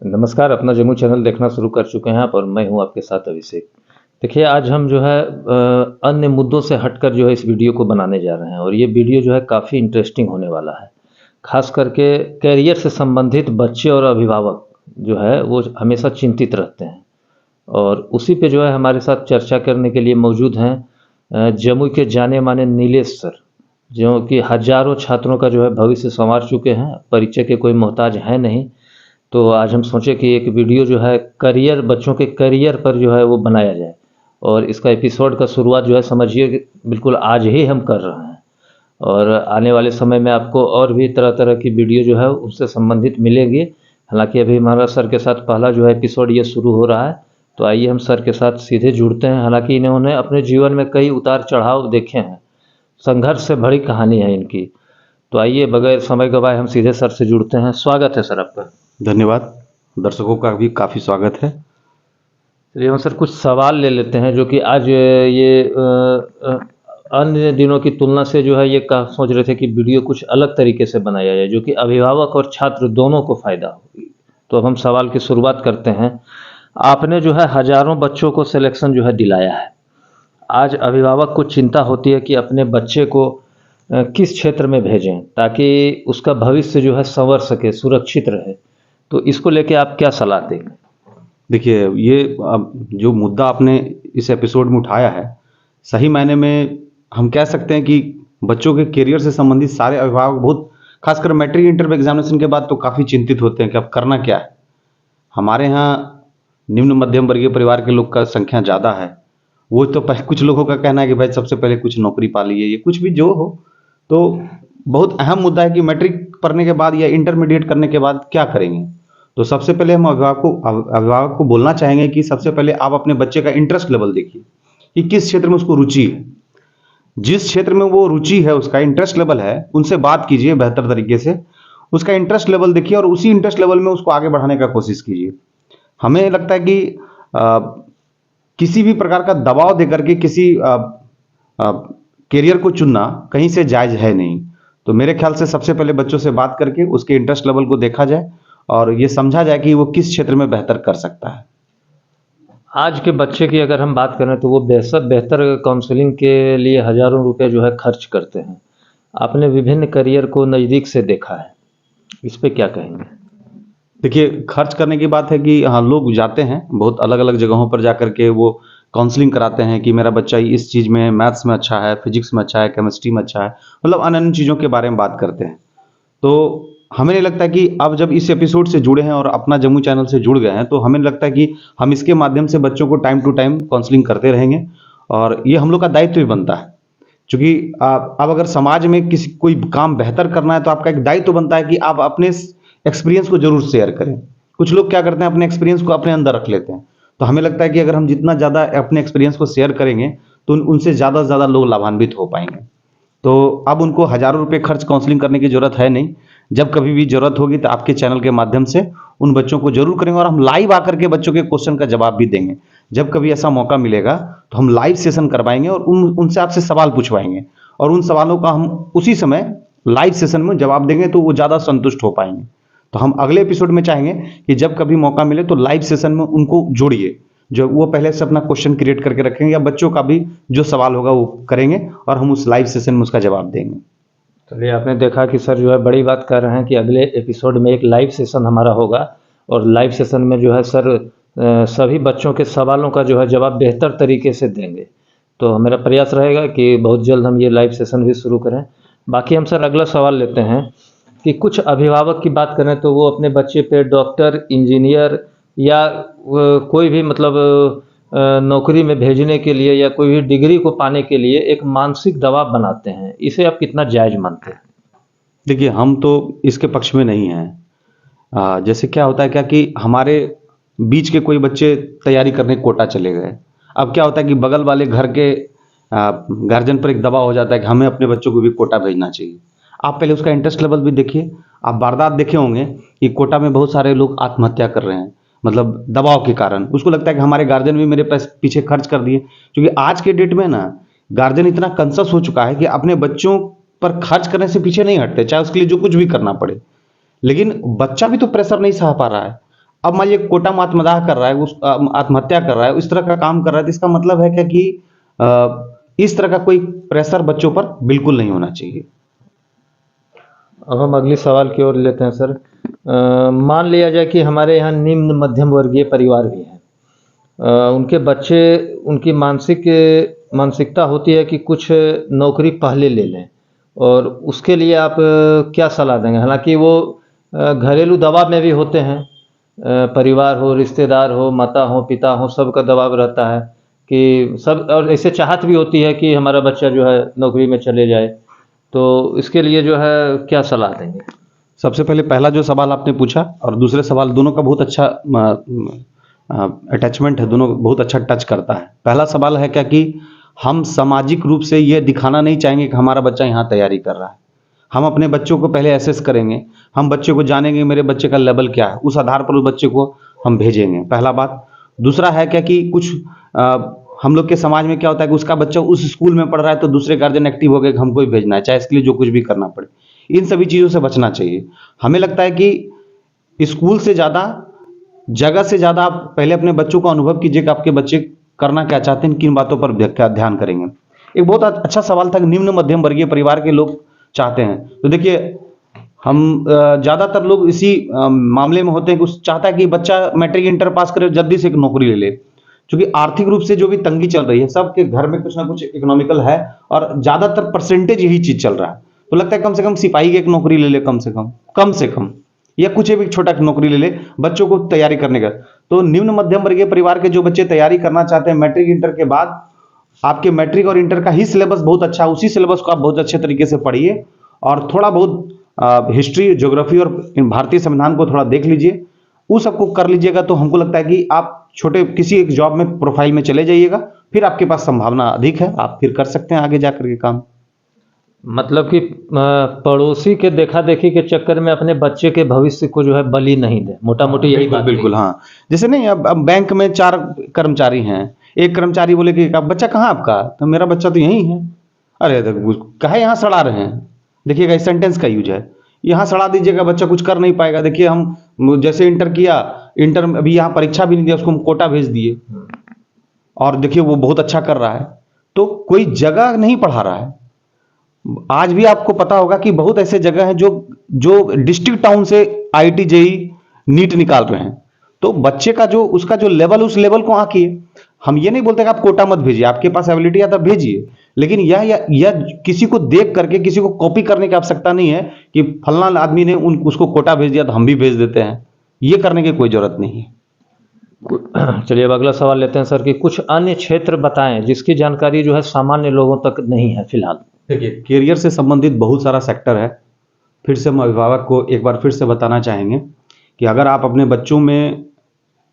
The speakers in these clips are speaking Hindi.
नमस्कार, अपना जम्मू चैनल देखना शुरू कर चुके हैं आप और मैं हूं आपके साथ अभिषेक। देखिए आज हम जो है अन्य मुद्दों से हटकर जो है इस वीडियो को बनाने जा रहे हैं और ये वीडियो जो है काफ़ी इंटरेस्टिंग होने वाला है। ख़ास करके करियर से संबंधित बच्चे और अभिभावक जो है वो हमेशा चिंतित रहते हैं और उसी पे जो है हमारे साथ चर्चा करने के लिए मौजूद हैं जमुई के जाने-माने नीलेश सर, जो कि हज़ारों छात्रों का जो है भविष्य सँवार चुके हैं, परिचय के कोई मोहताज हैं नहीं। तो आज हम सोचे कि एक वीडियो जो है करियर बच्चों के करियर पर जो है वो बनाया जाए और इसका एपिसोड का शुरुआत जो है समझिए कि बिल्कुल आज ही हम कर रहे हैं और आने वाले समय में आपको और भी तरह तरह की वीडियो जो है उससे संबंधित मिलेंगी। हालांकि अभी हमारा सर के साथ पहला जो है एपिसोड ये शुरू हो रहा है, तो आइए हम सर के साथ सीधे जुड़ते हैं। हालांकि इन्होंने अपने जीवन में कई उतार चढ़ाव देखे हैं, संघर्ष से भरी कहानी है इनकी। तो आइए बगैर समय गवाए हम सीधे सर से जुड़ते हैं। स्वागत है सर आपका। धन्यवाद। दर्शकों का भी काफ़ी स्वागत है। चलिए हम सर कुछ सवाल ले लेते हैं जो कि आज ये अन्य दिनों की तुलना से जो है ये सोच रहे थे कि वीडियो कुछ अलग तरीके से बनाया जाए जो कि अभिभावक और छात्र दोनों को फ़ायदा होगी। तो अब हम सवाल की शुरुआत करते हैं। आपने जो है हज़ारों बच्चों को सिलेक्शन जो है दिलाया है। आज अभिभावक को चिंता होती है कि अपने बच्चे को किस क्षेत्र में भेजें ताकि उसका भविष्य जो है संवर सके, सुरक्षित रहे। तो इसको लेके आप क्या सलाह देंगे? देखिए, ये जो मुद्दा आपने इस एपिसोड में उठाया है, सही मायने में हम कह सकते हैं कि बच्चों के करियर से संबंधित सारे अभिभावक बहुत खासकर मैट्रिक इंटर एग्जामिनेशन के बाद तो काफ़ी चिंतित होते हैं कि अब करना क्या है। हमारे यहाँ निम्न मध्यम वर्गीय परिवार के लोग का संख्या ज़्यादा है। वो तो कुछ लोगों का कहना है कि भाई सबसे पहले कुछ नौकरी पा लीजिए, ये कुछ भी जो हो। तो बहुत अहम मुद्दा है कि मैट्रिक पढ़ने के बाद या इंटरमीडिएट करने के बाद क्या करेंगे। तो सबसे पहले हम अभिभावक को बोलना चाहेंगे कि सबसे पहले आप अपने बच्चे का इंटरेस्ट लेवल देखिए कि किस क्षेत्र में उसको रुचि है। जिस क्षेत्र में वो रुचि है, उसका इंटरेस्ट लेवल है, उनसे बात कीजिए बेहतर तरीके से। उसका इंटरेस्ट लेवल देखिए और उसी इंटरेस्ट लेवल में उसको आगे बढ़ाने का कोशिश कीजिए। हमें लगता है कि किसी भी प्रकार का दबाव देकर के किसी करियर को चुनना कहीं से जायज़ है नहीं। तो मेरे ख्याल से सबसे पहले बच्चों से बात करके उसके इंटरेस्ट लेवल को देखा जाए और ये समझा जाए कि वो किस क्षेत्र में बेहतर कर सकता है। आज के बच्चे की अगर हम बात करें तो वो बेहतर काउंसलिंग के लिए हज़ारों रुपए जो है खर्च करते हैं। आपने विभिन्न करियर को नज़दीक से देखा है, इस पे क्या कहेंगे? देखिए, खर्च करने की बात है कि हाँ, लोग जाते हैं बहुत अलग-अलग जगहों पर जाकर के वो काउंसलिंग कराते हैं कि मेरा बच्चा इस चीज़ में मैथ्स में अच्छा है, फिज़िक्स में अच्छा है, केमिस्ट्री में अच्छा है, मतलब अन्य-अन्य चीज़ों के बारे में बात करते हैं। तो हमें नहीं लगता कि अब जब इस एपिसोड से जुड़े हैं और अपना जम्मू चैनल से जुड़ गए हैं, तो हमें लगता है कि हम इसके माध्यम से बच्चों को टाइम टू टाइम काउंसलिंग करते रहेंगे और ये हम लोग का दायित्व भी बनता है। क्योंकि अब अगर समाज में किसी कोई काम बेहतर करना है तो आपका एक दायित्व बनता है कि आप अपने एक्सपीरियंस को जरूर शेयर करें। कुछ लोग क्या करते हैं, अपने एक्सपीरियंस को अपने अंदर रख लेते हैं। तो हमें लगता है कि अगर हम जितना ज़्यादा अपने एक्सपीरियंस को शेयर करेंगे तो उनसे ज़्यादा से ज़्यादा लोग लाभान्वित हो पाएंगे। तो अब उनको हज़ारों रुपए खर्च काउंसलिंग करने की ज़रूरत है नहीं। जब कभी भी ज़रूरत होगी तो आपके चैनल के माध्यम से उन बच्चों को ज़रूर करेंगे और हम लाइव आकर के बच्चों के क्वेश्चन का जवाब भी देंगे। जब कभी ऐसा मौका मिलेगा तो हम लाइव सेशन करवाएंगे और उनसे आपसे सवाल पूछवाएंगे और उन सवालों का हम उसी समय लाइव सेशन में जवाब देंगे तो वो ज़्यादा संतुष्ट हो पाएंगे। तो हम अगले एपिसोड में चाहेंगे कि जब कभी मौका मिले तो लाइव सेशन में उनको जोड़िए, जो वो पहले से अपना क्वेश्चन क्रिएट करके रखेंगे या बच्चों का भी जो सवाल होगा वो करेंगे और हम उस लाइव सेशन में उसका जवाब देंगे। चलिए आपने देखा कि सर जो है बड़ी बात कर रहे हैं कि अगले एपिसोड में एक लाइव सेशन हमारा होगा और लाइव सेशन में जो है सर सभी बच्चों के सवालों का जो है जवाब बेहतर तरीके से देंगे। तो मेरा प्रयास रहेगा कि बहुत जल्द हम ये लाइव सेशन भी शुरू करें। बाकी हम सर अगला सवाल लेते हैं कि कुछ अभिभावक की बात करें तो वो अपने बच्चे पे डॉक्टर, इंजीनियर या कोई भी मतलब नौकरी में भेजने के लिए या कोई भी डिग्री को पाने के लिए एक मानसिक दबाव बनाते हैं। इसे आप कितना जायज़ मानते हैं? देखिए, हम तो इसके पक्ष में नहीं हैं। जैसे क्या होता है क्या कि हमारे बीच के कोई बच्चे तैयारी करने कोटा चले गए। अब क्या होता है कि बगल वाले घर के गार्जियन पर एक दबाव हो जाता है कि हमें अपने बच्चों को भी कोटा भेजना चाहिए। आप पहले उसका इंटरेस्ट लेवल भी देखिए। आप वारदात देखे होंगे कि कोटा में बहुत सारे लोग आत्महत्या कर रहे हैं, मतलब दबाव के कारण। उसको लगता है कि हमारे गार्जियन भी मेरे पीछे खर्च कर दिए। क्योंकि आज के डेट में ना गार्जियन इतना कॉन्शियस हो चुका है कि अपने बच्चों पर खर्च करने से पीछे नहीं हटते, चाहे उसके लिए जो कुछ भी करना पड़े। लेकिन बच्चा भी तो प्रेशर नहीं सह पा रहा है। अब मान लीजिए कोटा में आत्मदाह कर रहा है, आत्महत्या कर रहा है, इस तरह का काम कर रहा है, तो इसका मतलब है क्या कि इस तरह का कोई प्रेशर बच्चों पर बिल्कुल नहीं होना चाहिए। अब हम अगली सवाल की ओर लेते हैं सर। मान लिया जाए कि हमारे यहाँ निम्न मध्यम वर्गीय परिवार भी हैं। उनके बच्चे, उनकी मानसिकता होती है कि कुछ नौकरी पहले ले लें, और उसके लिए आप क्या सलाह देंगे? हालांकि वो घरेलू दबाव में भी होते हैं, परिवार हो, रिश्तेदार हो, माता हो, पिता हो, सबका दबाव रहता है कि सब, और ऐसे चाहत भी होती है कि हमारा बच्चा जो है नौकरी में चले जाए। तो इसके लिए जो है क्या सलाह देंगे? सबसे पहले पहला जो सवाल आपने पूछा और दूसरे सवाल, दोनों का बहुत अच्छा अटैचमेंट है, दोनों बहुत अच्छा टच करता है। पहला सवाल है क्या कि हम सामाजिक रूप से ये दिखाना नहीं चाहेंगे कि हमारा बच्चा यहाँ तैयारी कर रहा है। हम अपने बच्चों को पहले एसेस करेंगे, हम बच्चे को जानेंगे मेरे बच्चे का लेवल क्या है, उस आधार पर उस बच्चे को हम भेजेंगे, पहला बात। दूसरा है क्या कि कुछ हम लोग के समाज में क्या होता है कि उसका बच्चा उस स्कूल में पढ़ रहा है तो दूसरे गार्जियन एक्टिव हो गए कि हमको ही भेजना है, चाहे इसके लिए जो कुछ भी करना पड़े। इन सभी चीज़ों से बचना चाहिए। हमें लगता है कि स्कूल से ज़्यादा, जगह से ज़्यादा आप पहले अपने बच्चों को अनुभव कीजिए कि आपके बच्चे करना क्या चाहते हैं, किन बातों पर क्या ध्यान करेंगे। एक बहुत अच्छा सवाल था कि निम्न मध्यम वर्गीय परिवार के लोग चाहते हैं, तो देखिए हम ज़्यादातर लोग इसी मामले में होते हैं कि उस चाहता है कि बच्चा मैट्रिक इंटर पास करे, जल्दी से एक नौकरी ले ले। क्योंकि आर्थिक रूप से जो भी तंगी चल रही है, सबके घर में कुछ ना कुछ इकोनॉमिकल है, और ज़्यादातर परसेंटेज यही चीज़ चल रहा है। तो लगता है कम से कम सिपाही की एक नौकरी ले ले, कम से कम, या कुछ भी छोटा नौकरी ले ले बच्चों को तैयारी करने का। तो निम्न मध्यम वर्गीय परिवार के जो बच्चे तैयारी करना चाहते हैं मैट्रिक इंटर के बाद, आपके मैट्रिक और इंटर का ही सिलेबस बहुत अच्छा, उसी सिलेबस को आप बहुत अच्छे तरीके से पढ़िए, और थोड़ा बहुत हिस्ट्री, ज्योग्राफी और भारतीय संविधान को थोड़ा देख लीजिए, वो सबको कर लीजिएगा। तो हमको लगता है कि आप छोटे किसी एक जॉब में, प्रोफाइल में चले जाइएगा, फिर आपके पास संभावना अधिक है, आप फिर कर सकते हैं आगे जाकर के काम। मतलब कि पड़ोसी के देखा देखी के चक्कर में अपने बच्चे के भविष्य को जो है बलि नहीं दे, मोटा मोटी यही बिल्कुल बात बिल्कुल, है। हाँ। जैसे नहीं, अब बैंक में 4 कर्मचारी हैं, एक कर्मचारी बोले कि अब बच्चा कहाँ आपका, तो मेरा बच्चा तो यहीं है। अरे कहे यहाँ सड़ा रहे हैं, देखिएगा इस सेंटेंस का यूज है, यहाँ सड़ा दीजिएगा, बच्चा कुछ कर नहीं पाएगा। देखिए हम जैसे इंटर किया, इंटर में अभी यहाँ परीक्षा भी नहीं दिया, उसको हम कोटा भेज दिए, और देखिए वो बहुत अच्छा कर रहा है। तो कोई जगह नहीं पढ़ा रहा है। आज भी आपको पता होगा कि बहुत ऐसे जगह हैं जो जो डिस्ट्रिक्ट टाउन से आईआईटी जेईई नीट निकाल रहे हैं। तो बच्चे का जो उसका जो लेवल, उस लेवल को आंकिए। हम ये नहीं बोलते कि आप कोटा मत भेजिए, आपके पास एबिलिटी है तब भेजिए, लेकिन यह किसी को देख करके, किसी को कॉपी करने की आवश्यकता नहीं है कि फलना आदमी ने उसको कोटा भेज दिया तो हम भी भेज देते हैं। ये करने की कोई जरूरत नहीं है। चलिए अब अगला सवाल लेते हैं सर कि कुछ अन्य क्षेत्र बताएं जिसकी जानकारी जो है सामान्य लोगों तक नहीं है फिलहाल। देखिए, कैरियर से संबंधित बहुत सारा सेक्टर है। फिर से हम अभिभावक को एक बार फिर से बताना चाहेंगे कि अगर आप अपने बच्चों में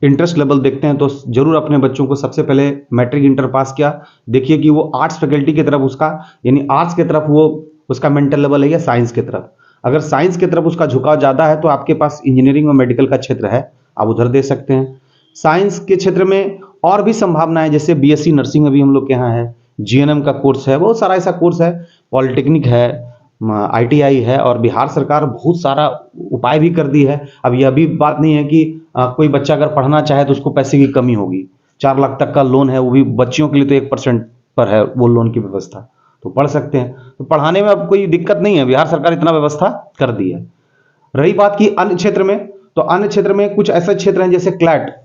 इंटरेस्ट लेवल देखते हैं तो जरूर अपने बच्चों को सबसे पहले मैट्रिक इंटर पास किया, देखिए कि वो आर्ट्स फैकल्टी की तरफ उसका, यानी आर्ट्स की तरफ वो उसका मेंटल लेवल है या साइंस की तरफ। अगर साइंस की तरफ उसका झुकाव ज़्यादा है तो आपके पास इंजीनियरिंग और मेडिकल का क्षेत्र है, आप उधर दे सकते हैं। साइंस के क्षेत्र में और भी संभावना है, जैसे बीएससी नर्सिंग अभी हम लोग के यहाँ है, जीएनएम का कोर्स है, बहुत सारा ऐसा कोर्स है, पॉलिटेक्निक है, आईटीआई है, और बिहार सरकार बहुत सारा उपाय भी कर दी है। अब यह भी बात नहीं है कि कोई बच्चा अगर पढ़ना चाहे तो उसको पैसे की कमी होगी। 4 लाख तक का लोन है, वो भी बच्चियों के लिए तो 1% पर है वो लोन की व्यवस्था, तो पढ़ सकते हैं। तो पढ़ाने में अब कोई दिक्कत नहीं है, बिहार सरकार इतना व्यवस्था कर दी है। रही बात की अन्य क्षेत्र में, तो अन्य क्षेत्र में कुछ ऐसे क्षेत्र हैं जैसे क्लैट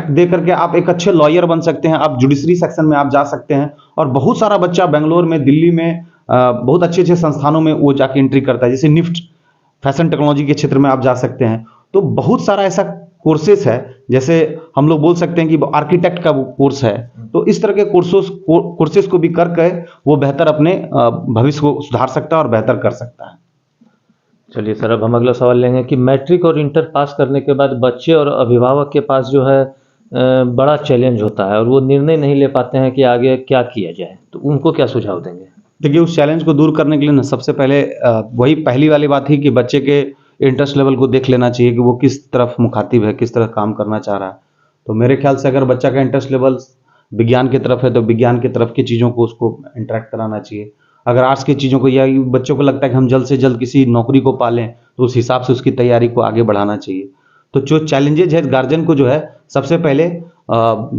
दे करके आप एक अच्छे लॉयर बन सकते हैं, आप जुडिशरी सेक्शन में आप जा सकते हैं, और बहुत सारा बच्चा बेंगलोर में, दिल्ली में, बहुत अच्छे अच्छे संस्थानों में वो जाके एंट्री करता है, जैसे निफ्ट फैशन टेक्नोलॉजी के क्षेत्र में आप जा सकते हैं। तो बहुत सारा ऐसा कोर्सेस है, जैसे हम लोग बोल सकते हैं कि आर्किटेक्ट का कोर्स है। तो इस तरह के कोर्सेस को भी करके वो बेहतर अपने भविष्य को सुधार सकता है और बेहतर कर सकता है। चलिए सर, अब हम अगला सवाल लेंगे कि मैट्रिक और इंटर पास करने के बाद बच्चे और अभिभावक के पास जो है बड़ा चैलेंज होता है और वो निर्णय नहीं ले पाते हैं कि आगे क्या किया जाए, तो उनको क्या सुझाव देंगे? देखिए, उस चैलेंज को दूर करने के लिए ना सबसे पहले वही पहली वाली बात थी कि बच्चे के इंटरेस्ट लेवल को देख लेना चाहिए कि वो किस तरफ मुखातिब है, किस तरह काम करना चाह रहा है। तो मेरे ख्याल से अगर बच्चा का इंटरेस्ट लेवल विज्ञान की तरफ है तो विज्ञान की तरफ की चीज़ों को उसको इंटरेक्ट कराना चाहिए। अगर आर्ट्स की चीज़ों को, या बच्चों को लगता है कि हम जल्द से जल्द किसी नौकरी को पालें, तो उस हिसाब से उसकी तैयारी को आगे बढ़ाना चाहिए। तो जो चैलेंजेज है गार्जियन को जो है सबसे पहले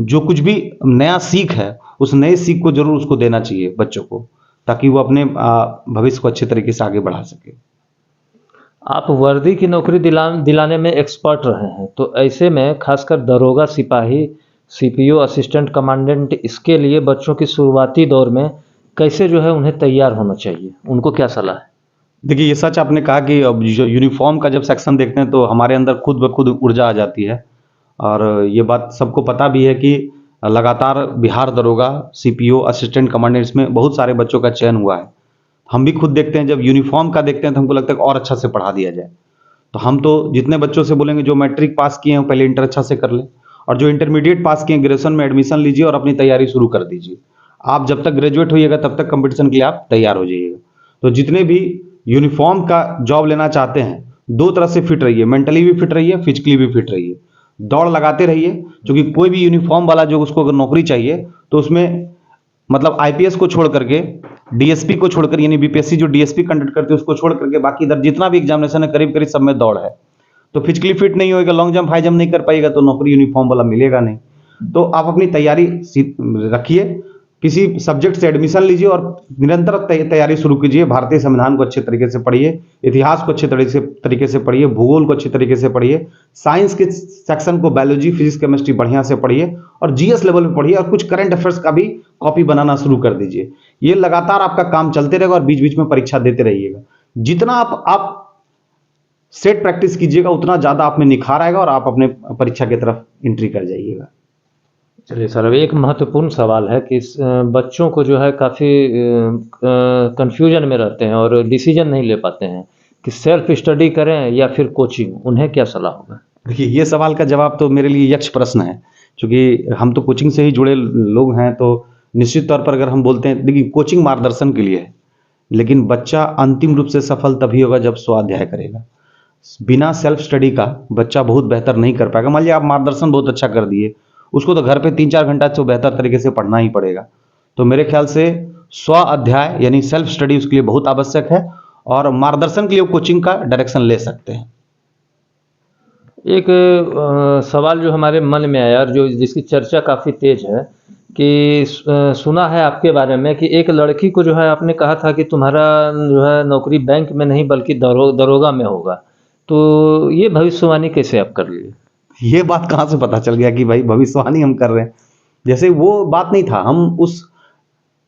जो कुछ भी नया सीख है उस नए सीख को जरूर उसको देना चाहिए बच्चों को, ताकि वो अपने भविष्य को अच्छे तरीके से आगे बढ़ा सके। आप वर्दी की नौकरी दिलाने में एक्सपर्ट रहे हैं, तो ऐसे में खासकर दरोगा, सिपाही, सीपीओ, असिस्टेंट कमांडेंट, इसके लिए बच्चों की शुरुआती दौर में कैसे जो है उन्हें तैयार होना चाहिए, उनको क्या सलाह है? देखिए, ये सच आपने कहा कि अब जो यूनिफ़ॉर्म का जब सेक्शन देखते हैं तो हमारे अंदर खुद ब खुद ऊर्जा आ जाती है। और ये बात सबको पता भी है कि लगातार बिहार दरोगा, सीपीओ, असिस्टेंट कमांडेंट इसमें बहुत सारे बच्चों का चयन हुआ है। हम भी खुद देखते हैं, जब यूनिफ़ॉर्म का देखते हैं तो हमको लगता है कि और अच्छा से पढ़ा दिया जाए। तो हम तो जितने बच्चों से बोलेंगे जो मैट्रिक पास किए हैं वो पहले इंटर अच्छा से कर लें, और जो इंटरमीडिएट पास किए हैं ग्रेजुएशन में एडमिशन लीजिए और अपनी तैयारी शुरू कर दीजिए। आप जब तक ग्रेजुएट होइएगा तब तक कंपटीशन के लिए आप तैयार हो जाइएगा। तो जितने भी यूनिफ़ॉर्म का जॉब लेना चाहते हैं, दो तरह से फिट रहिए, मेंटली भी फिट रहिए, फिजिकली भी फिट रहिए। दौड़ लगाते रहिए, क्योंकि कोई भी यूनिफ़ॉर्म वाला जो उसको अगर नौकरी चाहिए तो उसमें मतलब आईपीएस को छोड़ करके, डीएसपी को छोड़कर, यानी बीपीएससी जो डीएसपी कंडक्ट करती है उसको छोड़ करके बाकी इधर जितना भी एग्जामिनेशन है करीब करीब सब में दौड़ है। तो फिजिकली फिट नहीं होएगा, लॉन्ग जंप हाई जंप नहीं कर पाएगा तो नौकरी यूनिफ़ॉर्म वाला मिलेगा नहीं। तो आप अपनी तैयारी रखिए, किसी सब्जेक्ट से एडमिशन लीजिए और निरंतर तैयारी शुरू कीजिए। भारतीय संविधान को अच्छे तरीके से पढ़िए, इतिहास को अच्छे तरीके से पढ़िए, भूगोल को अच्छे तरीके से पढ़िए, साइंस के सेक्शन को बायोलॉजी, फिजिक्स, केमिस्ट्री बढ़िया से पढ़िए, और जीएस लेवल पे पढ़िए, और कुछ करंट अफेयर्स का भी कॉपी बनाना शुरू कर दीजिए। ये लगातार आपका काम चलते रहेगा और बीच बीच में परीक्षा देते रहिएगा। जितना आप सेट प्रैक्टिस कीजिएगा उतना ज़्यादा आप में निखार आएगा और आप अपने परीक्षा की तरफ एंट्री कर जाइएगा। चलिए सर, अब एक महत्वपूर्ण सवाल है कि बच्चों को जो है काफ़ी कन्फ्यूजन में रहते हैं और डिसीजन नहीं ले पाते हैं कि सेल्फ स्टडी करें या फिर कोचिंग, उन्हें क्या सलाह होगा? देखिए, ये सवाल का जवाब तो मेरे लिए यक्ष प्रश्न है, क्योंकि हम तो कोचिंग से ही जुड़े लोग हैं। तो निश्चित तौर पर अगर हम बोलते हैं, देखिए कोचिंग मार्गदर्शन के लिए है, लेकिन बच्चा अंतिम रूप से सफल तभी होगा जब स्वाध्याय करेगा। बिना सेल्फ स्टडी का बच्चा बहुत बेहतर नहीं कर पाएगा। मान लीजिए आप मार्गदर्शन बहुत अच्छा कर दिए, उसको तो घर पे 3-4 घंटा तो बेहतर तरीके से पढ़ना ही पड़ेगा। तो मेरे ख्याल से स्व अध्याय यानी सेल्फ स्टडी उसके लिए बहुत आवश्यक है, और मार्गदर्शन के लिए कोचिंग का डायरेक्शन ले सकते हैं। एक सवाल जो हमारे मन में आया और जो जिसकी चर्चा काफ़ी तेज है कि सुना है आपके बारे में कि एक लड़की को जो है आपने कहा था कि तुम्हारा जो है नौकरी बैंक में नहीं बल्कि दरोगा में होगा, तो ये भविष्यवाणी कैसे आप कर लिए? ये बात कहाँ से पता चल गया कि भाई भविष्यवाणी हम कर रहे हैं? जैसे वो बात नहीं था। हम उस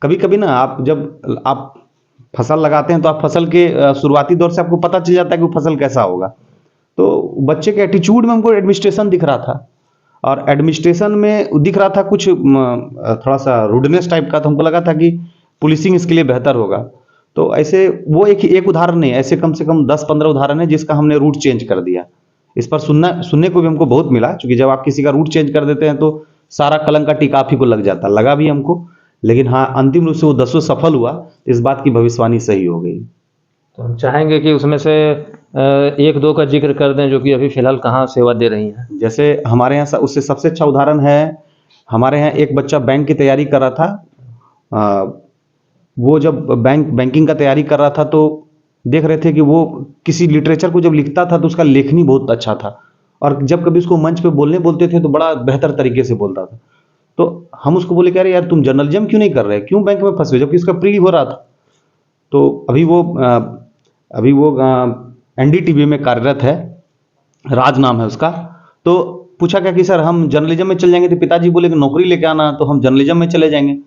कभी कभी ना, आप जब आप फसल लगाते हैं तो आप फसल के शुरुआती दौर से आपको पता चल जाता है कि वो फसल कैसा होगा। तो बच्चे के एटीट्यूड में हमको एडमिनिस्ट्रेशन दिख रहा था, और एडमिनिस्ट्रेशन में दिख रहा था कुछ थोड़ा सा रूडनेस टाइप का। तो हमको लगा था कि पुलिसिंग इसके लिए बेहतर होगा। तो ऐसे वो एक उदाहरण नहीं है, ऐसे कम से कम 10-15 उदाहरण है जिसका हमने रूट चेंज कर दिया। इस पर सुनने को भी हमको बहुत मिला, क्योंकि जब आप किसी का रूट चेंज कर देते हैं तो सारा कलंक का टीका आप ही को लग जाता, लगा भी हमको। लेकिन हाँ, अंतिम रूप से वो 10 सफल हुआ, इस बात की भविष्यवाणी सही हो गई। तो हम चाहेंगे कि उसमें से एक दो का जिक्र कर दें जो कि अभी फिलहाल कहाँ सेवा दे रही हैं। जैसे हमारे यहाँ उससे सबसे अच्छा उदाहरण है, हमारे यहाँ एक बच्चा बैंक की तैयारी कर रहा था। वो जब बैंकिंग का तैयारी कर रहा था तो देख रहे थे कि वो किसी लिटरेचर को जब लिखता था तो उसका लेखनी बहुत अच्छा था, और जब कभी उसको मंच पे बोलते थे तो बड़ा बेहतर तरीके से बोलता था। तो हम उसको बोले कि अरे यार, तुम जर्नलिज्म क्यों नहीं कर रहे, क्यों बैंक में फंसे, जबकि उसका प्री हो रहा था। तो अभी वो एनडीटीवी में कार्यरत है, राज नाम है उसका। तो पूछा क्या कि सर हम जर्नलिज्म में चल जाएंगे, तो पिताजी बोले कि नौकरी लेके आना, तो हम जर्नलिज्म में चले जाएंगे।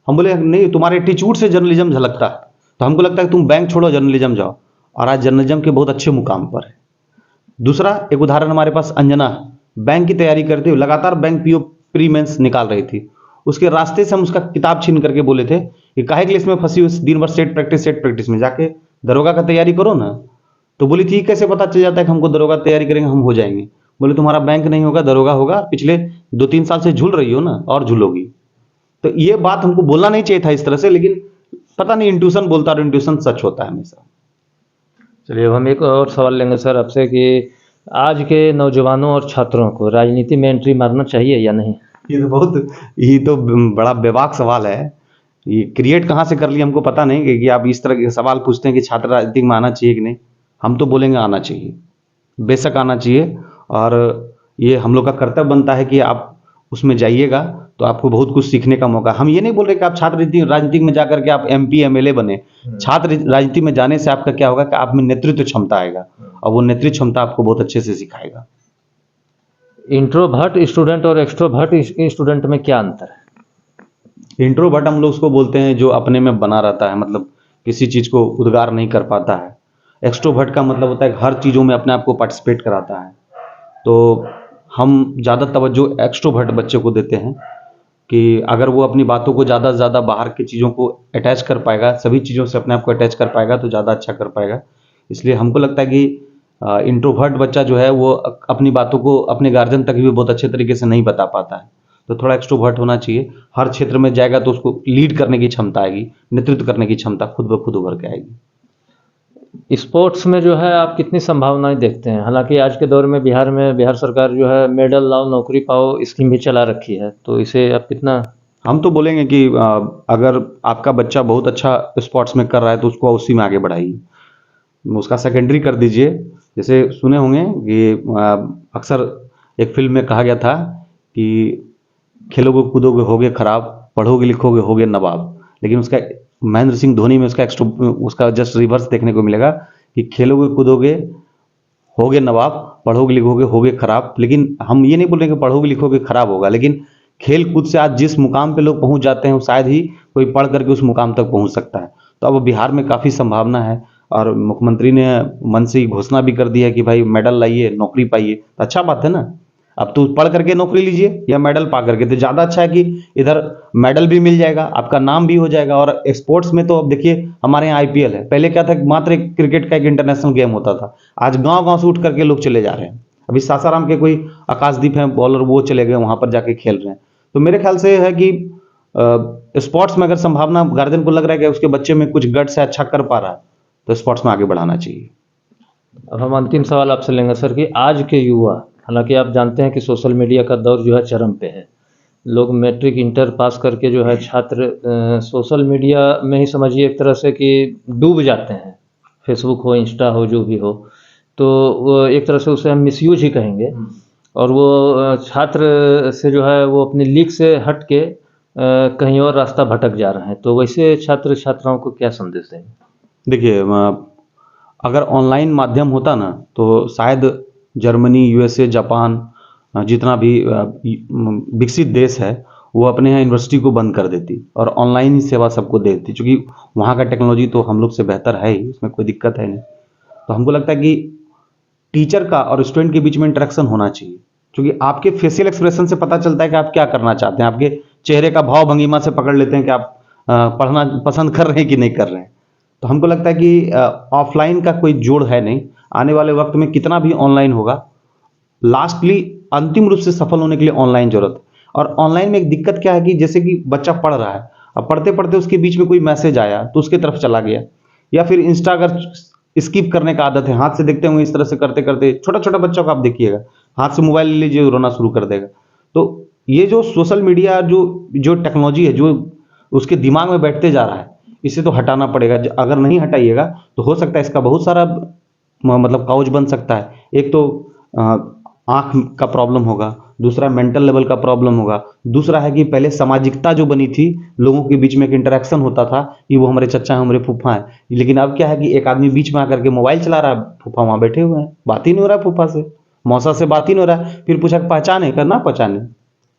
हम बोले नहीं, तुम्हारे एटीट्यूड से जर्नलिज्म झलकता है, तो हमको लगता है कि तुम बैंक छोड़ो जर्नलिज्म जाओ, और आज जर्नलिज्म के बहुत अच्छे मुकाम पर है। दूसरा एक उदाहरण हमारे पास अंजना, बैंक की तैयारी करती हुई लगातार बैंक पीओ प्री मेंस निकाल रही थी। उसके रास्ते से हम उसका किताब छीन करके बोले थे कि काहे के लिए इसमें फंसी हुई, दिन भर सेट प्रैक्टिस में जाके दरोगा का तैयारी करो ना। तो बोली थी कैसे पता चल जाता है कि हमको दरोगा तैयारी करेंगे हम हो जाएंगे। बोले तुम्हारा बैंक नहीं होगा, दरोगा होगा, पिछले 2-3 साल से झूल रही हो ना, और झूलोगी। तो ये बात हमको बोलना नहीं चाहिए था इस तरह से, लेकिन पता नहीं इंट्यूशन बोलता, और इंट्यूशन सच होता है हमेशा। चलिए, अब हम एक और सवाल लेंगे सर आपसे कि आज के नौजवानों और छात्रों को राजनीति में एंट्री मारना चाहिए या नहीं? ये तो बड़ा बेबाक सवाल है। ये क्रिएट कहाँ से कर लिया हमको पता नहीं कि आप इस तरह के सवाल पूछते हैं कि छात्र राजनीति में आना चाहिए कि नहीं। हम तो बोलेंगे आना चाहिए, बेशक आना चाहिए। और ये हम लोग का कर्तव्य बनता है कि आप उसमें जाइएगा तो आपको बहुत कुछ सीखने का मौका। हम ये नहीं बोल रहे कि आप छात्र राजनीति में जाकर के आप MP MLA बने। छात्र राजनीति में जाने से आपका क्या होगा कि आप में नेतृत्व क्षमता आएगा और वो नेतृत्व क्षमता आपको बहुत अच्छे से सिखाएगा। इंट्रोवर्ट स्टूडेंट और एक्सट्रोवर्ट स्टूडेंट में क्या अंतर है? इंट्रोवर्ट हम लोग उसको बोलते हैं जो अपने में बना रहता है, मतलब किसी चीज़ को उद्गार नहीं कर पाता है। एक्सट्रोवर्ट का मतलब होता है कि हर चीज़ों में अपने आप को पार्टिसिपेट कराता है। तो हम ज़्यादा तवज्जो एक्सट्रोवर्ट बच्चे को देते हैं कि अगर वो अपनी बातों को ज़्यादा से ज़्यादा बाहर की चीज़ों को अटैच कर पाएगा, सभी चीज़ों से अपने आप को अटैच कर पाएगा तो ज़्यादा अच्छा कर पाएगा। इसलिए हमको लगता है कि इंट्रोवर्ट बच्चा जो है वो अपनी बातों को अपने गार्जियन तक भी बहुत अच्छे तरीके से नहीं बता पाता है। तो थोड़ा एक्सट्रोवर्ट होना चाहिए। हर क्षेत्र में जाएगा तो उसको लीड करने की क्षमता आएगी, नेतृत्व करने की क्षमता खुद ब खुद उभर के आएगी। स्पोर्ट्स में जो है आप कितनी संभावनाएं देखते हैं? हालांकि आज के दौर में बिहार सरकार जो है मेडल लाओ नौकरी पाओ स्कीम भी चला रखी है, तो इसे आप कितना? हम तो बोलेंगे कि अगर आपका बच्चा बहुत अच्छा स्पोर्ट्स में कर रहा है तो उसको उसी में आगे बढ़ाइए, उसका सेकेंडरी कर दीजिए। जैसे सुने होंगे कि अक्सर एक फिल्म में कहा गया था कि खेलोगे कूदोगे होगे खराब, पढ़ोगे लिखोगे होगे नवाब। लेकिन उसका महेंद्र सिंह धोनी में उसका जस्ट रिवर्स देखने को मिलेगा कि खेलोगे कूदोगे होगे नवाब, पढ़ोगे लिखोगे होगे खराब। लेकिन हम ये नहीं बोल रहे कि पढ़ोगे लिखोगे खराब होगा, लेकिन खेल कूद से आज जिस मुकाम पे लोग पहुंच जाते हैं शायद ही कोई पढ़ करके उस मुकाम तक पहुंच सकता है। तो अब बिहार में काफ़ी संभावना है और मुख्यमंत्री ने मन से ही घोषणा भी कर दी है कि भाई मेडल लाइए नौकरी पाइए। तो अच्छा बात है ना, अब तो पढ़ करके नौकरी लीजिए या मेडल पा करके, तो ज़्यादा अच्छा है कि इधर मेडल भी मिल जाएगा, आपका नाम भी हो जाएगा। और स्पोर्ट्स में तो अब देखिए हमारे यहाँ IPL है, पहले क्या था मात्र एक क्रिकेट का एक इंटरनेशनल गेम होता था, आज गांव गांव से उठ करके लोग चले जा रहे हैं। अभी सासाराम के कोई आकाशदीप हैं बॉलर, वो चले गए वहां पर जाके खेल रहे हैं। तो मेरे ख्याल से है कि स्पोर्ट्स में अगर संभावना गार्जियन को लग रहा है कि उसके बच्चे में कुछ गट से अच्छा कर पा रहा है तो स्पोर्ट्स में आगे बढ़ाना चाहिए। अब हम अंतिम सवाल आपसे लेंगे सर कि आज के युवा, हालांकि आप जानते हैं कि सोशल मीडिया का दौर जो है चरम पे है, लोग मैट्रिक इंटर पास करके जो है छात्र सोशल मीडिया में ही समझिए एक तरह से कि डूब जाते हैं, फेसबुक हो इंस्टा हो जो भी हो, तो वो एक तरह से उसे हम मिसयूज ही कहेंगे। और वो छात्र से जो है वो अपनी लीक से हट के कहीं और रास्ता भटक जा रहे हैं। तो वैसे छात्र छात्राओं को क्या संदेश देंगे? देखिए अगर ऑनलाइन माध्यम होता ना तो शायद जर्मनी USA जापान जितना भी विकसित देश है वो अपने यहाँ यूनिवर्सिटी को बंद कर देती और ऑनलाइन ही सेवा सबको दे देती, क्योंकि वहाँ का टेक्नोलॉजी तो हम लोग से बेहतर है ही, उसमें कोई दिक्कत है नहीं। तो हमको लगता है कि टीचर का और स्टूडेंट के बीच में इंटरेक्शन होना चाहिए, क्योंकि आपके फेशियल एक्सप्रेशन से पता चलता है कि आप क्या करना चाहते हैं, आपके चेहरे का भाव भंगिमा से पकड़ लेते हैं कि आप पढ़ना पसंद कर रहे हैं कि नहीं कर रहे हैं। तो हमको लगता है कि ऑफलाइन का कोई जोड़ है नहीं, आने वाले वक्त में कितना भी ऑनलाइन होगा, लास्टली अंतिम रूप से सफल होने के लिए ऑनलाइन जरूरत है। और ऑनलाइन में एक दिक्कत क्या है कि जैसे कि बच्चा पढ़ रहा है, अब पढ़ते पढ़ते उसके बीच में कोई मैसेज आया तो उसके तरफ चला गया, या फिर इंस्टा अगर स्किप करने का आदत है, हाथ से देखते होंगे इस तरह से करते करते, छोटा छोटा बच्चों को आप देखिएगा हाथ से मोबाइल ले लीजिए रोना शुरू कर देगा। तो ये जो सोशल मीडिया जो जो टेक्नोलॉजी है जो उसके दिमाग में बैठते जा रहा है, इसे तो हटाना पड़ेगा। अगर नहीं हटाइएगा तो हो सकता है इसका बहुत सारा मतलब काउज बन सकता है। एक तो आँख का प्रॉब्लम होगा, दूसरा मेंटल लेवल का प्रॉब्लम होगा, दूसरा है कि पहले सामाजिकता जो बनी थी, लोगों के बीच में एक इंटरेक्शन होता था कि वो हमारे चचा हैं हमारे फूफा हैं, लेकिन अब क्या है कि एक आदमी बीच में आकर के मोबाइल चला रहा है, फूफा वहाँ बैठे हुए हैं, बात ही नहीं हो रहा है फूफा से, मौसा से बात ही नहीं हो रहा है। फिर पूछा पहचाने का ना पहचाने,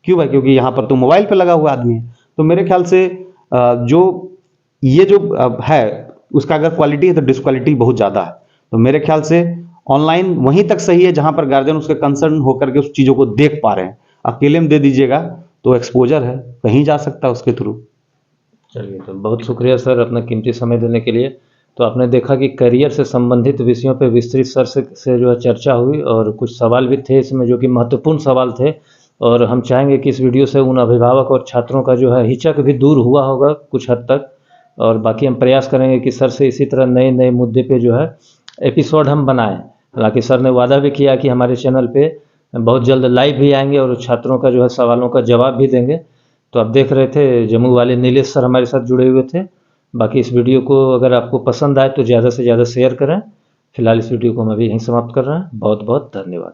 क्यों भाई? क्योंकि यहाँ पर तो मोबाइल पर लगा हुआ आदमी है। तो मेरे ख्याल से जो ये जो है उसका अगर क्वालिटी है तो डिसक्वालिटी बहुत ज़्यादा है। तो मेरे ख्याल से ऑनलाइन वहीं तक सही है जहां पर गार्जियन उसके कंसर्न होकर के उस चीज़ों को देख पा रहे हैं। अकेले में दे दीजिएगा तो एक्सपोजर है, कहीं जा सकता है उसके थ्रू। चलिए, तो बहुत शुक्रिया सर अपना कीमती समय देने के लिए। तो आपने देखा कि करियर से संबंधित विषयों पे विस्तृत सर से जो है चर्चा हुई और कुछ सवाल भी थे इसमें जो कि महत्वपूर्ण सवाल थे, और हम चाहेंगे कि इस वीडियो से उन अभिभावक और छात्रों का जो है हिचक भी दूर हुआ होगा कुछ हद तक। और बाकी हम प्रयास करेंगे कि सर से इसी तरह नए नए मुद्दे पे जो है एपिसोड हम बनाएं। हालांकि सर ने वादा भी किया कि हमारे चैनल पे बहुत जल्द लाइव भी आएंगे और छात्रों का जो है सवालों का जवाब भी देंगे। तो आप देख रहे थे जम्मू वाले नीलेश सर हमारे साथ जुड़े हुए थे। बाकी इस वीडियो को अगर आपको पसंद आए तो ज़्यादा से ज़्यादा शेयर करें। फिलहाल इस वीडियो को हम अभी यहीं समाप्त कर रहे हैं। बहुत बहुत धन्यवाद।